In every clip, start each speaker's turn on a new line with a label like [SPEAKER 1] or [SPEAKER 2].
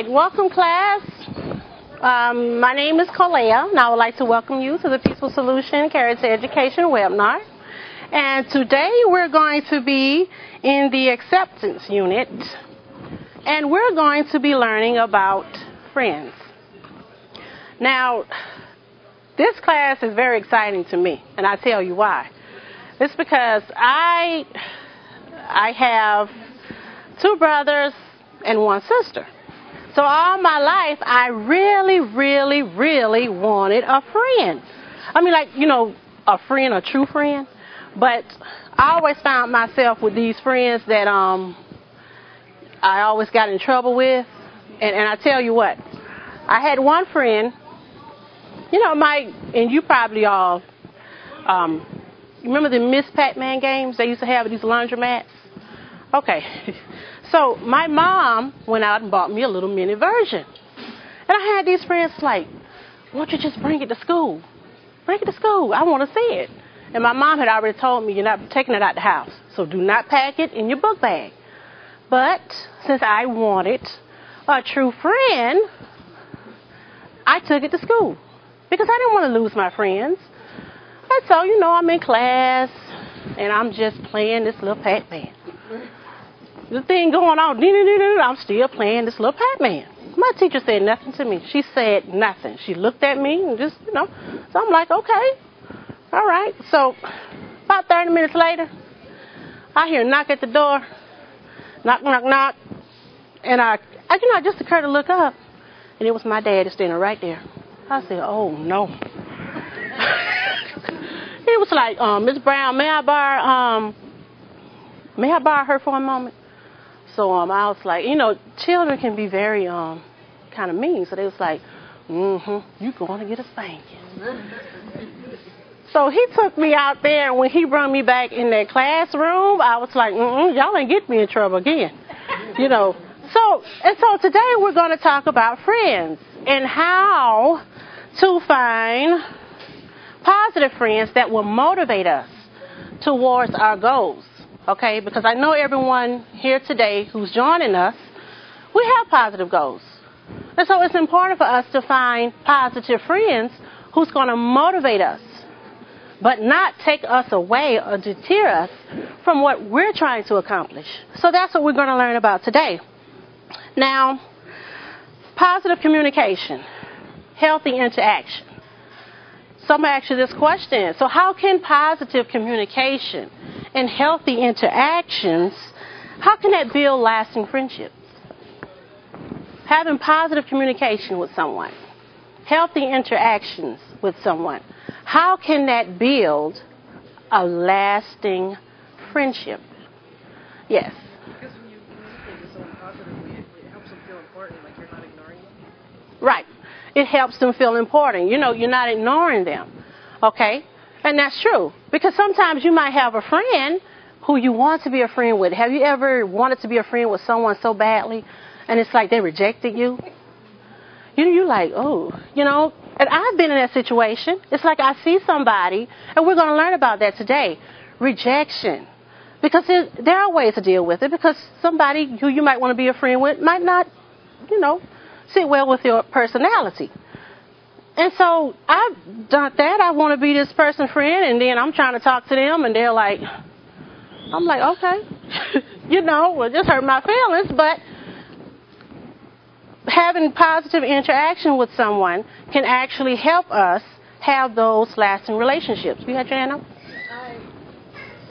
[SPEAKER 1] right, welcome class. My name is Colea, and I would like to welcome you to the Peaceful Solution Character Education webinar. And today we're going to be in the acceptance unit, and we're going to be learning about friends. Now, this class is very exciting to me, and I'll tell you why. It's because I have two brothers and one sister. So all my life, I really wanted a friend. I mean, like, you know, a friend, a true friend. But I always found myself with these friends that I always got in trouble with. And I tell you what, I had one friend, you know, and you probably all remember the Miss Pac-Man games they used to have at these laundromats? Okay. So my mom went out and bought me a little mini version. And I had these friends like, why don't you just bring it to school? Bring it to school. I want to see it. And my mom had already told me, you're not taking it out the house, so do not pack it in your book bag. But since I wanted a true friend, I took it to school because I didn't want to lose my friends. And so, you know, I'm in class, and I'm just playing this little Pac-Man. The thing going on, I'm still playing this little Pac-Man. My teacher said nothing to me. She said nothing. She looked at me and just, you know, so I'm like, okay, all right. So about 30 minutes later, I hear a knock at the door, knock, knock, knock, and I just occurred to look up, and it was my dad standing right there. I said, oh, no. He was like, Miss Brown, may I borrow her for a moment? So I was like, you know, children can be very kind of mean. So they was like, you going to get a spanking. So he took me out there, and when he brought me back in that classroom, I was like, y'all ain't get me in trouble again. You know. So today we're going to talk about friends and how to find positive friends that will motivate us towards our goals. Okay, because I know everyone here today who's joining us, we have positive goals. And so it's important for us to find positive friends who's going to motivate us, but not take us away or deter us from what we're trying to accomplish. So that's what we're going to learn about today. Now, positive communication, healthy interaction. So I'm going to ask you this question. So how can positive communication and healthy interactions, how can that build lasting friendships? Having positive communication with someone, healthy interactions with someone, how can that build a lasting friendship? Yes.
[SPEAKER 2] Because when you communicate with someone positively, it helps them feel important, like you're not ignoring them.
[SPEAKER 1] Right. It helps them feel important. You know, you're not ignoring them. Okay? And that's true. Because sometimes you might have a friend who you want to be a friend with. Have you ever wanted to be a friend with someone so badly, and it's like they rejected you? You're like, oh, you know. And I've been in that situation. It's like I see somebody, and we're going to learn about that today. Rejection. Because there are ways to deal with it, because somebody who you might want to be a friend with might not, you know, sit well with your personality. And so I've done that. I want to be this person's friend, and then I'm trying to talk to them, and they're like, I'm like, okay, you know, well, just hurt my feelings. But having positive interaction with someone can actually help us have those lasting relationships. You had Jana?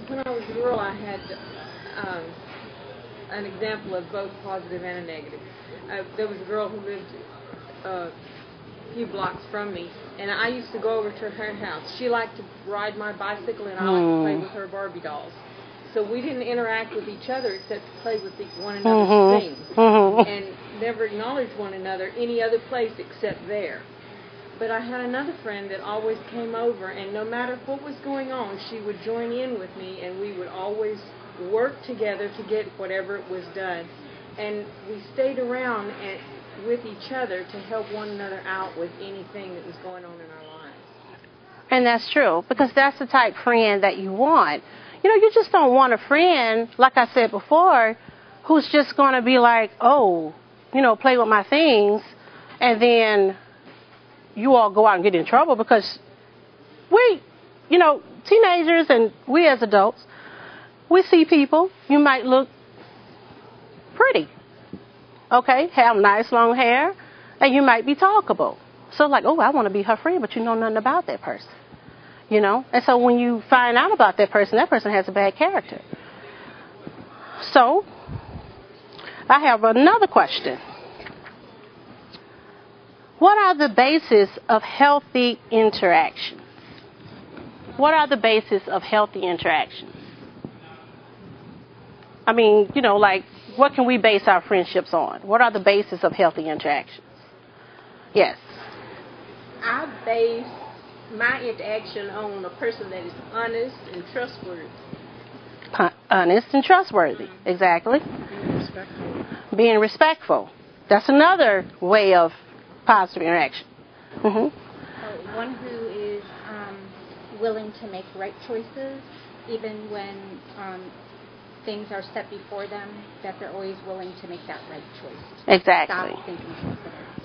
[SPEAKER 3] When I was a girl, I had an example of both positive and a negative. There was a girl who lived a few blocks from me, and I used to go over to her house. She liked to ride my bicycle, and I liked to play with her Barbie dolls. So we didn't interact with each other except to play with one another's things, and never acknowledged one another any other place except there. But I had another friend that always came over, and no matter what was going on, she would join in with me, and we would always work together to get whatever it was done. And we stayed around with each other to help one another out with anything that was going on in our lives.
[SPEAKER 1] And that's true, because that's the type of friend that you want. You know, you just don't want a friend, like I said before, who's just going to be like, oh, play with my things, and then you all go out and get in trouble because we, teenagers and we as adults, we see people, you might look pretty, okay, have nice long hair, and you might be talkable. So like, oh, I want to be her friend, but you know nothing about that person, And so when you find out about that person has a bad character. So I have another question. What are the bases of healthy interactions? What are the bases of healthy interactions? I mean, like, what can we base our friendships on? What are the bases of healthy interactions? Yes.
[SPEAKER 4] I base my interaction on a person that is honest and trustworthy.
[SPEAKER 1] Honest and trustworthy, exactly.
[SPEAKER 2] Being respectful.
[SPEAKER 1] Being respectful. That's another way of positive interaction. Mm-hmm.
[SPEAKER 5] One who is willing to make right choices, even when things are set before them, that they're always willing to make that right choice.
[SPEAKER 1] Exactly.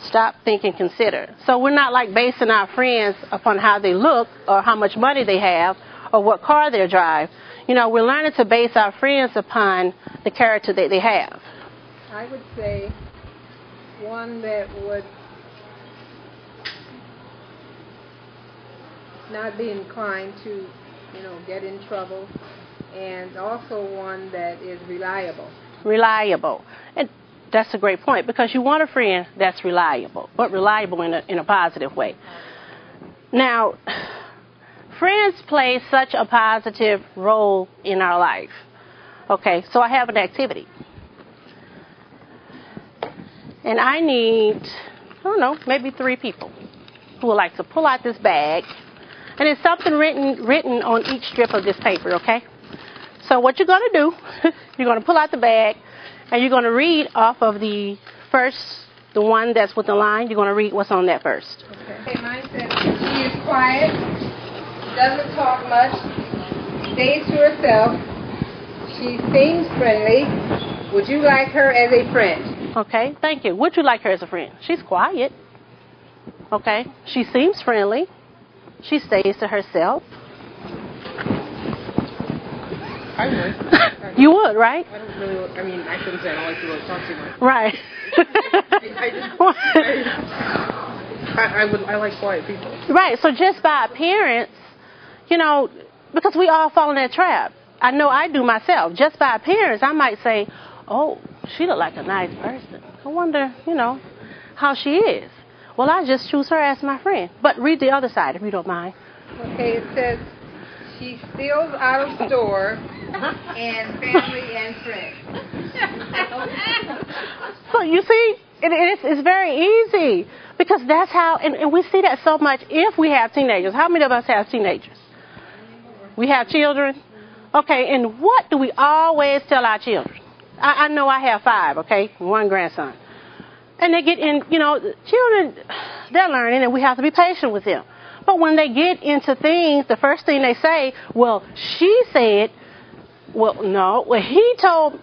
[SPEAKER 1] Stop, think, and consider. So we're not like basing our friends upon how they look or how much money they have or what car they drive. We're learning to base our friends upon the character that they have.
[SPEAKER 6] I would say one that would not be inclined to, get in trouble, and also one that is reliable.
[SPEAKER 1] Reliable. And that's a great point, because you want a friend that's reliable, but reliable in a positive way. Now, friends play such a positive role in our life. Okay, so I have an activity. And I need, maybe 3 people who would like to pull out this bag. And there's something written on each strip of this paper, okay? So what you're going to do, you're going to pull out the bag, and you're going to read off of the one that's with the line. You're going to read what's on that first.
[SPEAKER 6] Okay, mine says, she is quiet, doesn't talk much, stays to herself, she seems friendly. Would you like her as a friend?
[SPEAKER 1] Okay, thank you. Would you like her as a friend? She's quiet. Okay, she seems friendly. She stays to herself.
[SPEAKER 2] I would.
[SPEAKER 1] You would, right?
[SPEAKER 2] I don't really, I shouldn't say I don't like to really talk too much.
[SPEAKER 1] Right.
[SPEAKER 2] I like quiet people.
[SPEAKER 1] Right, so just by appearance, because we all fall in that trap. I know I do myself. Just by appearance, I might say, oh, she look like a nice person. I wonder, how she is. Well, I just choose her as my friend. But read the other side, if you don't mind.
[SPEAKER 6] Okay, it says, she steals out of store and family and friends.
[SPEAKER 1] So you see, it's very easy, because that's how, and we see that so much if we have teenagers. How many of us have teenagers? We have children? Okay, and what do we always tell our children? I know I have 5, okay, 1 grandson. And they get in, children, they're learning, and we have to be patient with them. But when they get into things, the first thing they say, well, she said, well, no, well, he told,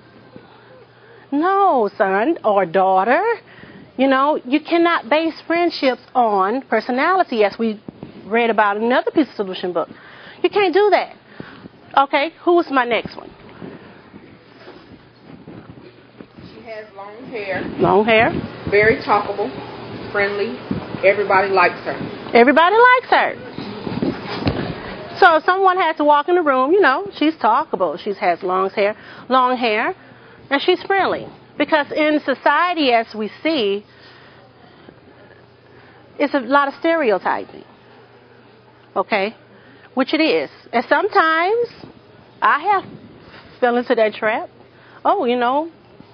[SPEAKER 1] no, son or daughter, you cannot base friendships on personality, as we read about in another Peace Solution book. You can't do that. Okay, who's my next one?
[SPEAKER 6] She has long hair.
[SPEAKER 1] Long hair.
[SPEAKER 6] Very talkable, friendly. Everybody likes her.
[SPEAKER 1] Everybody likes her. So if someone had to walk in the room, she's talkable. She has long hair, and she's friendly. Because in society, as we see, it's a lot of stereotyping. Okay? Which it is. And sometimes I have fell into that trap. Oh,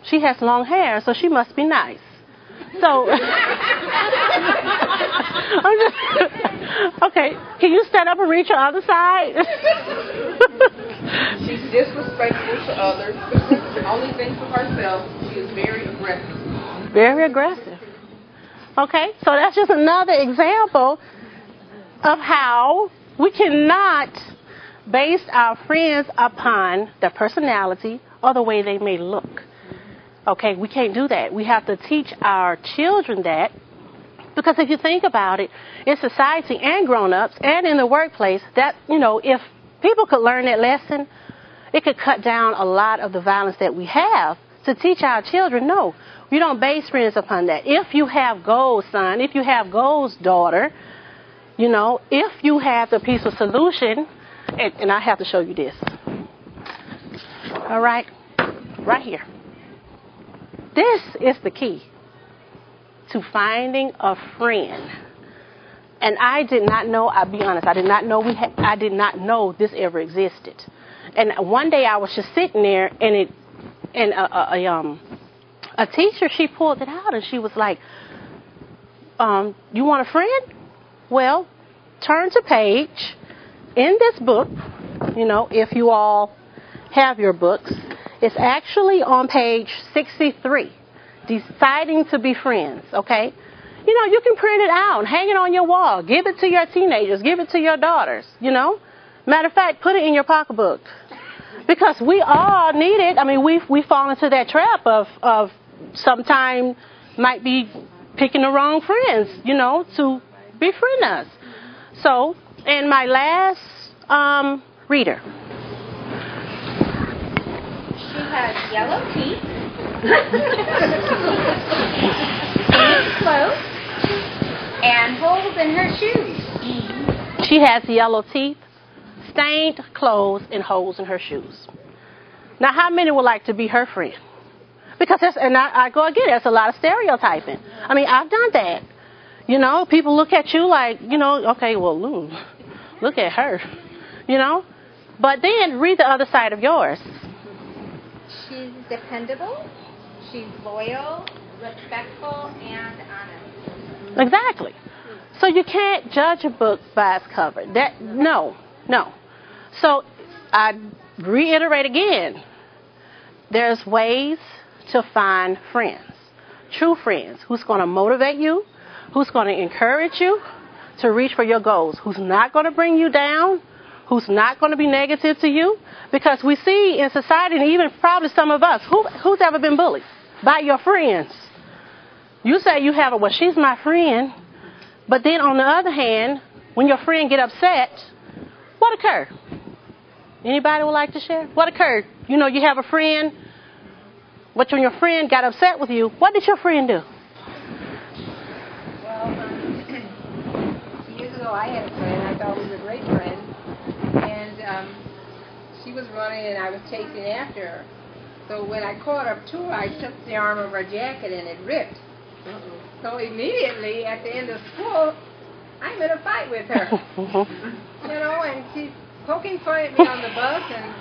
[SPEAKER 1] she has long hair, so she must be nice. So, okay, can you stand up and reach your other side?
[SPEAKER 6] She's disrespectful to others. Only thinks of herself. She is very aggressive.
[SPEAKER 1] Very aggressive. Okay, so that's just another example of how we cannot base our friends upon their personality or the way they may look. Okay, we can't do that. We have to teach our children that, because if you think about it, in society and grown-ups and in the workplace, that, if people could learn that lesson, it could cut down a lot of the violence that we have. To teach our children, no, you don't base friends upon that. If you have goals, son, if you have goals, daughter, if you have the peaceful solution, and I have to show you this. All right, right here. This is the key to finding a friend. And I did not know, I'll be honest, I did not know this ever existed. And one day I was just sitting there, and a teacher, she pulled it out, and she was like, you want a friend? Well, turn to page in this book, if you all have your books. It's actually on page 63, Deciding to Be Friends, okay? You can print it out, hang it on your wall, give it to your teenagers, give it to your daughters, Matter of fact, put it in your pocketbook. Because we all need it. I mean, we fall into that trap of sometimes might be picking the wrong friends, to befriend us. So, and my last reader.
[SPEAKER 5] She has yellow teeth, stained clothes, and holes in her shoes.
[SPEAKER 1] She has yellow teeth, stained clothes, and holes in her shoes. Now, how many would like to be her friend? Because I go again, there's a lot of stereotyping. I mean, I've done that. People look at you like, okay, well, look at her, But then read the other side of yours.
[SPEAKER 5] She's dependable, she's loyal, respectful, and honest.
[SPEAKER 1] Exactly. So you can't judge a book by its cover. No. So I reiterate again, there's ways to find friends, true friends, who's going to motivate you, who's going to encourage you to reach for your goals, who's not going to bring you down, who's not going to be negative to you. Because we see in society, and even probably some of us, who's ever been bullied? By your friends. You say you have well, she's my friend. But then on the other hand, when your friend get upset, what occurred? Anybody would like to share? What occurred? You have a friend, but when your friend got upset with you, what did your friend do?
[SPEAKER 6] Well, years ago I had a friend. I thought was a great friend. And she was running and I was chasing after her. So when I caught up to her, I took the arm of her jacket and it ripped. So immediately at the end of school, I'm in a fight with her. And she's poking fun at me on the bus and,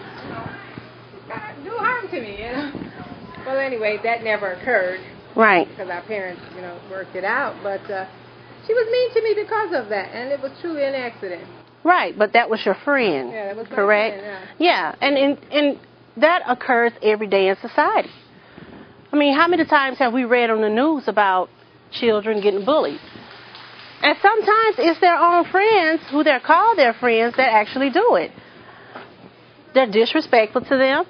[SPEAKER 6] do harm to me, Well, anyway, that never occurred.
[SPEAKER 1] Right.
[SPEAKER 6] Because our parents, worked it out. But she was mean to me because of that, and it was truly an accident.
[SPEAKER 1] Right, but that was your friend.
[SPEAKER 6] Yeah, that was my
[SPEAKER 1] correct?
[SPEAKER 6] friend,
[SPEAKER 1] Yeah, and that occurs every day in society. I mean, how many times have we read on the news about children getting bullied? And sometimes it's their own friends who they're called their friends that actually do it. They're disrespectful to them.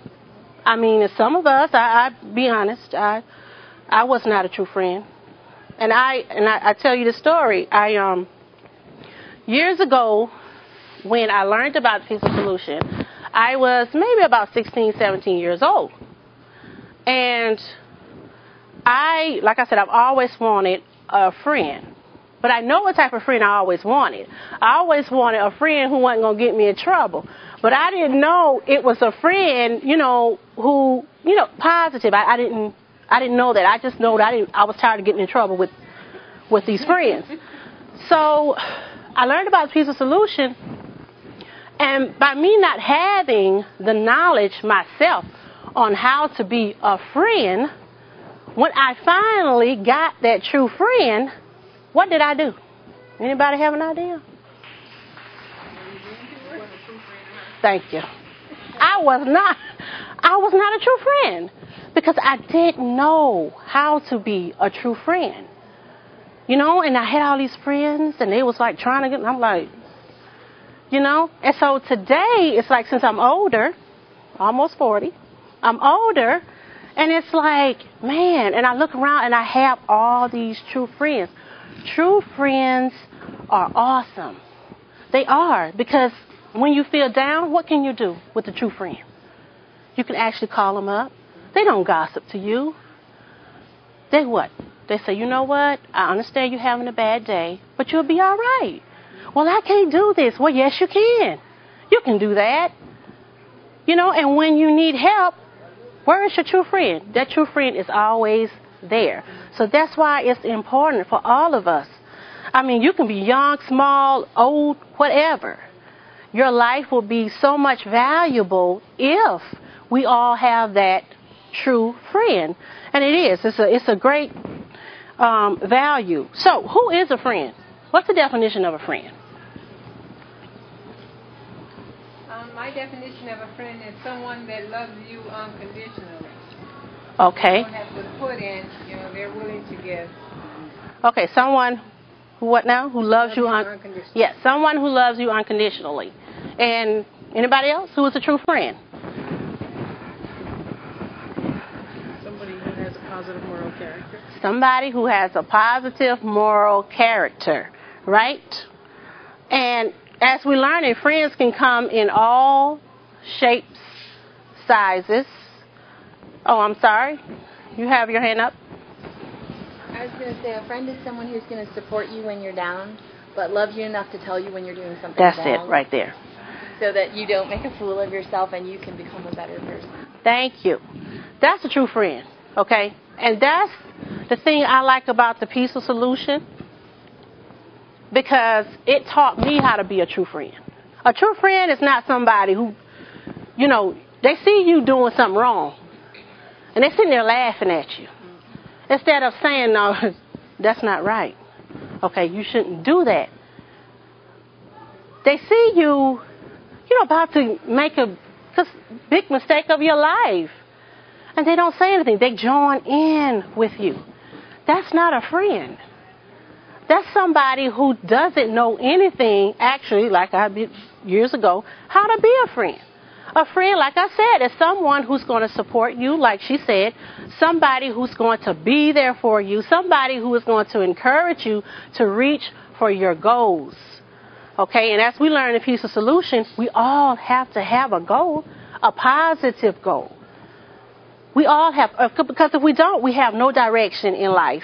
[SPEAKER 1] I mean, and some of us, I be honest, I was not a true friend. And I tell you the story. Years ago, when I learned about the Peaceful Solution, I was maybe about 16, 17 years old. And like I said, I've always wanted a friend. But I know what type of friend I always wanted. I always wanted a friend who wasn't going to get me in trouble. But I didn't know it was a friend, who, positive. I didn't know that. I just know that I was tired of getting in trouble with these friends. So I learned about the Peaceful Solution. And by me not having the knowledge myself on how to be a friend, when I finally got that true friend, what did I do? Anybody have an idea? Thank you. I was not a true friend because I didn't know how to be a true friend. And I had all these friends and they was like trying to get, and I'm like, and so today it's like since I'm older, almost 40, I'm older, And it's like, man, and I look around and I have all these true friends. True friends are awesome. They are, because when you feel down, what can you do with a true friend? You can actually call them up. They don't gossip to you. They what? They say, you know what? I understand you're having a bad day, but you'll be all right. Well, I can't do this. Well, yes, you can. You can do that. You know, and when you need help, where is your true friend? That true friend is always there. So that's why it's important for all of us. I mean, you can be young, small, old, whatever. Your life will be so much valuable if we all have that true friend. And it is. It's a great value. So who is a friend? What's the definition of a friend?
[SPEAKER 6] My definition of a friend is someone that loves you unconditionally.
[SPEAKER 1] Okay.
[SPEAKER 6] You don't have to put in, they're willing to give.
[SPEAKER 1] Okay, someone who what now? Who loves you
[SPEAKER 6] unconditionally.
[SPEAKER 1] Yes, someone who loves you unconditionally. And anybody else who is a true friend?
[SPEAKER 2] Somebody who has a positive moral character.
[SPEAKER 1] Somebody who has a positive moral character, right? And as we learn, friends can come in all shapes, sizes. Oh, I'm sorry. You have your hand up.
[SPEAKER 7] I was going to say, a friend is someone who's going to support you when you're down, but loves you enough to tell you when you're doing something wrong.
[SPEAKER 1] That's it right there.
[SPEAKER 7] So that you don't make a fool of yourself and you can become a better person.
[SPEAKER 1] Thank you. That's a true friend, okay? And that's the thing I like about the Peaceful Solution, because it taught me how to be a true friend. A true friend is not somebody who, they see you doing something wrong, and they're sitting there laughing at you. Instead of saying, no, that's not right. Okay, you shouldn't do that. They see you, about to make a big mistake of your life, and they don't say anything. They join in with you. That's not a friend. That's somebody who doesn't know anything, actually, like I did years ago, how to be a friend. A friend, like I said, is someone who's going to support you, like she said, somebody who's going to be there for you, somebody who is going to encourage you to reach for your goals. Okay, and as we learn in Peaceful Solutions, we all have to have a goal, a positive goal. We all have, because if we don't, we have no direction in life.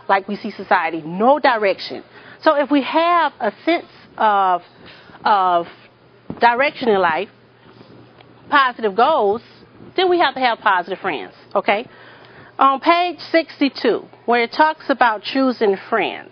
[SPEAKER 1] Like we see society, no direction. So if we have a sense of direction in life, positive goals, then we have to have positive friends, okay? On page 62, where it talks about choosing friends,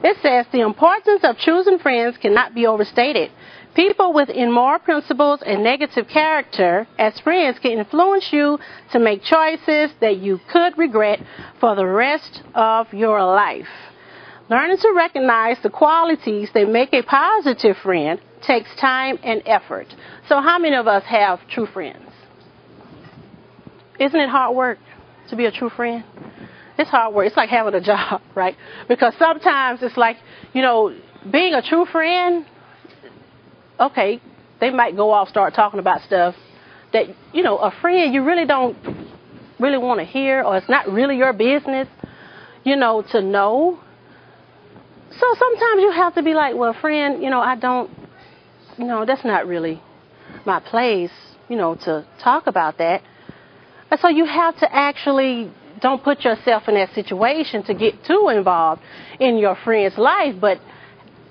[SPEAKER 1] it says the importance of choosing friends cannot be overstated. People with immoral principles and negative character as friends can influence you to make choices that you could regret for the rest of your life. Learning to recognize the qualities that make a positive friend takes time and effort. So how many of us have true friends? Isn't it hard work to be a true friend? It's hard work. It's like having a job, right? Because sometimes it's like, being a true friend, okay, they might go off, start talking about stuff that, a friend you really don't really want to hear, or it's not really your business, to know. So sometimes you have to be like, well, friend, I don't, that's not really my place, to talk about that. And so you have to actually don't put yourself in that situation to get too involved in your friend's life. But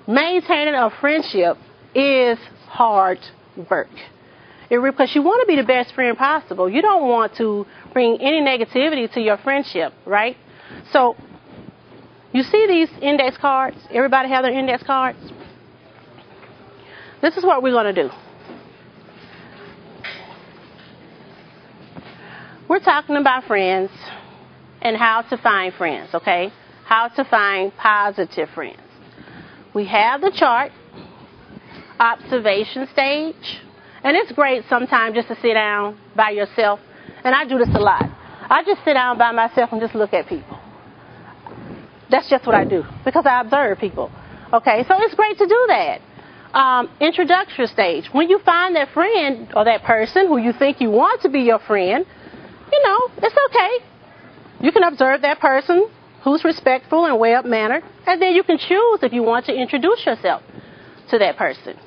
[SPEAKER 1] maintaining a friendship is hard work. Because you want to be the best friend possible. You don't want to bring any negativity to your friendship, right? So you see these index cards? Everybody have their index cards? This is what we're going to do. We're talking about friends and how to find friends, okay? How to find positive friends. We have the chart, observation stage, and it's great sometimes just to sit down by yourself, and I do this a lot. I just sit down by myself and just look at people. That's just what I do, because I observe people, okay? So it's great to do that. Introductory stage, when you find that friend or that person who you think you want to be your friend, it's okay. You can observe that person who's respectful and well-mannered, and then you can choose if you want to introduce yourself to that person.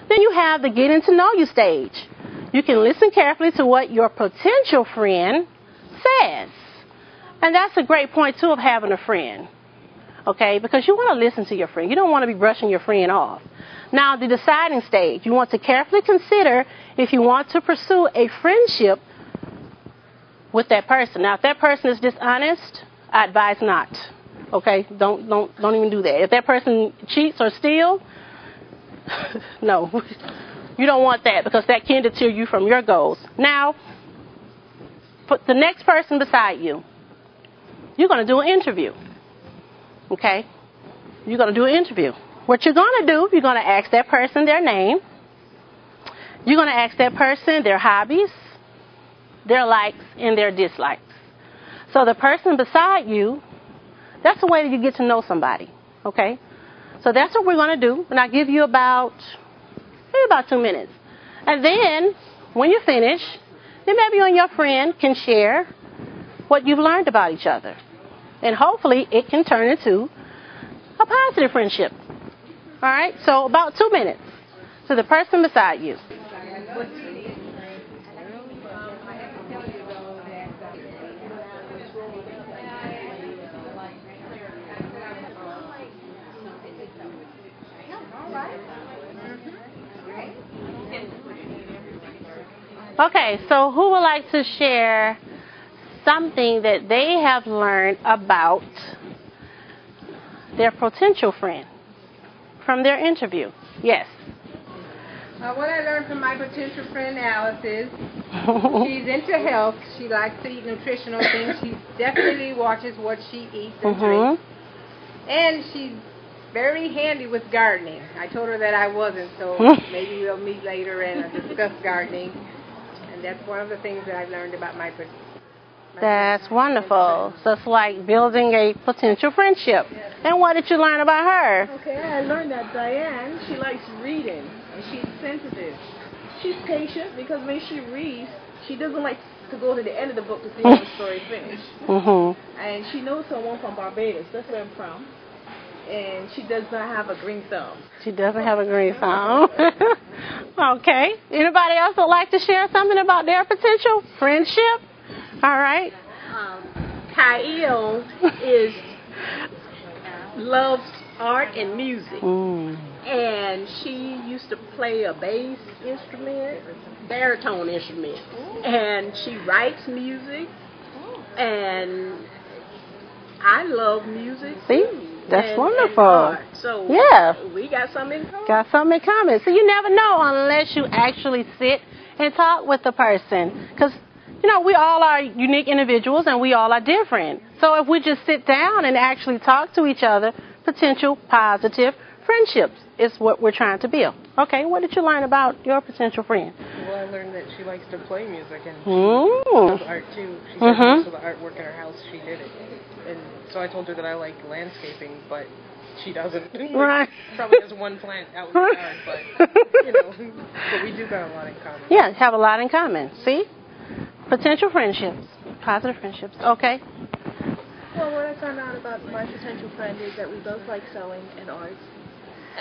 [SPEAKER 1] Then you have the getting to know you stage. You can listen carefully to what your potential friend says. And that's a great point, too, of having a friend. Okay, because you want to listen to your friend. You don't want to be brushing your friend off. Now, the deciding stage, you want to carefully consider if you want to pursue a friendship with that person. Now, if that person is dishonest, I advise not. Okay, don't even do that. If that person cheats or steals, no, you don't want that because that can deter you from your goals. Now, for the next person beside you, you're going to do an interview. Okay, you're going to do an interview. What you're going to do, you're going to ask that person their name. You're going to ask that person their hobbies, their likes, and their dislikes. So the person beside you, that's the way that you get to know somebody. Okay? So that's what we're going to do. And I'll give you about 2 minutes. And then, when you finish, then maybe you and your friend can share what you've learned about each other. And hopefully it can turn into a positive friendship. All right? So about 2 minutes to the person beside you. Okay, so who would like to share something that they have learned about their potential friend from their interview? Yes.
[SPEAKER 6] What I learned from my potential friend Alice is she's into health. She likes to eat nutritional things. She definitely watches what she eats and drinks. And she's very handy with gardening. I told her that I wasn't, so maybe we'll meet later and discuss gardening. And that's one of the things that I've learned about my
[SPEAKER 1] That's wonderful. So it's like building a potential friendship.
[SPEAKER 2] Yes.
[SPEAKER 1] And what did you learn about her?
[SPEAKER 2] Okay, I learned that Diane, she likes reading, and she's sensitive. She's patient because when she reads, she doesn't like to go to the end of the book to see how the story finished. And she knows someone from Barbados. That's where I'm from. And she does not have a green thumb.
[SPEAKER 1] She doesn't have a green thumb. Okay. Anybody else would like to share something about their potential friendship? All right.
[SPEAKER 4] Kyle loves art and music. And she used to play a bass instrument, baritone instrument. And she writes music. And I love music.
[SPEAKER 1] See?
[SPEAKER 4] Too.
[SPEAKER 1] That's wonderful.
[SPEAKER 4] And art. So
[SPEAKER 1] yeah.
[SPEAKER 4] We got something in common.
[SPEAKER 1] Got something in common. So you never know unless you actually sit and talk with the person. Because, we all are unique individuals and we all are different. So if we just sit down and actually talk to each other, potential positive friendships is what we're trying to build. Okay, what did you learn about your potential friend?
[SPEAKER 2] Well, I learned that she likes to play music and she does art too. She does most of the artwork in her house. She did it. And so I told her that I like landscaping, but she doesn't.
[SPEAKER 1] Right.
[SPEAKER 2] Probably has one plant out in the yard, but, but we do got a lot in common.
[SPEAKER 1] Yeah, have a lot in common. See? Potential friendships. Positive friendships. Okay.
[SPEAKER 7] Well, what I found out about my potential friend is that we both like sewing and art,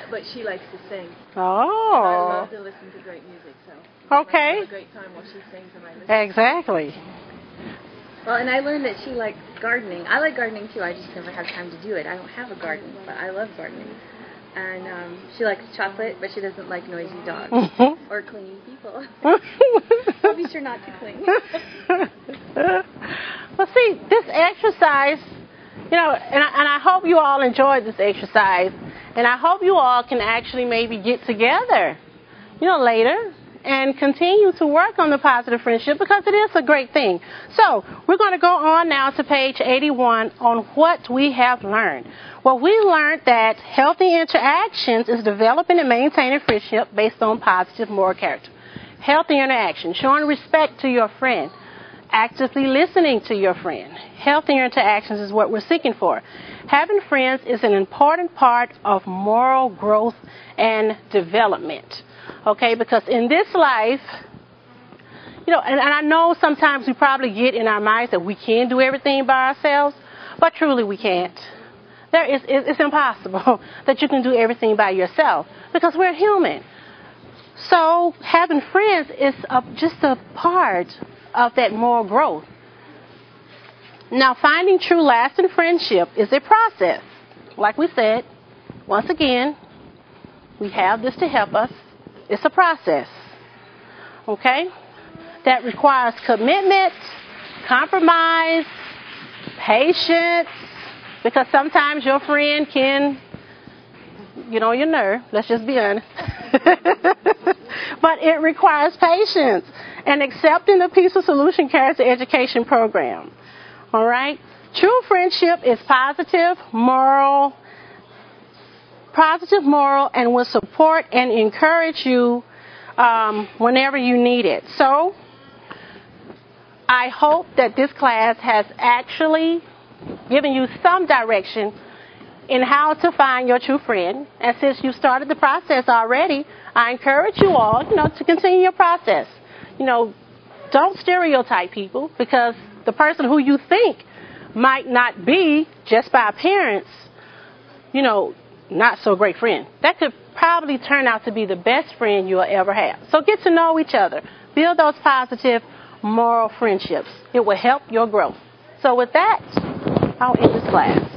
[SPEAKER 7] but she likes to sing.
[SPEAKER 1] Oh.
[SPEAKER 7] And I love to listen to great music, so
[SPEAKER 1] okay.
[SPEAKER 7] I have a great time while she sings and I listen.
[SPEAKER 1] Exactly.
[SPEAKER 7] Well, and I learned that she likes gardening. I like gardening too. I just never have time to do it. I don't have a garden, but I love gardening. And she likes chocolate, but she doesn't like noisy dogs or clingy people. I'll be sure not to cling.
[SPEAKER 1] Well, see, this exercise, and I hope you all enjoyed this exercise, and I hope you all can actually maybe get together, later and continue to work on the positive friendship because it is a great thing. So we're going to go on now to page 81 on what we have learned. Well, we learned that healthy interactions is developing and maintaining friendship based on positive moral character. Healthy interaction, showing respect to your friend, actively listening to your friend. Healthy interactions is what we're seeking for. Having friends is an important part of moral growth and development. Okay, because in this life, and I know sometimes we probably get in our minds that we can do everything by ourselves, but truly we can't. It's impossible that you can do everything by yourself because we're human. So having friends is just a part of that moral growth. Now, finding true lasting friendship is a process. Like we said, once again, we have this to help us. It's a process, okay, that requires commitment, compromise, patience, because sometimes your friend can get on your nerve. Let's just be honest. But it requires patience and accepting the Peaceful Solution Character Education Program. All right? True friendship is positive, moral, and will support and encourage you whenever you need it. So, I hope that this class has actually given you some direction in how to find your true friend. And since you started the process already, I encourage you all, to continue your process. Don't stereotype people, because the person who you think might not be, just by appearance, not so great friend. That could probably turn out to be the best friend you'll ever have. So get to know each other. Build those positive, moral friendships. It will help your growth. So with that, I'll end this class.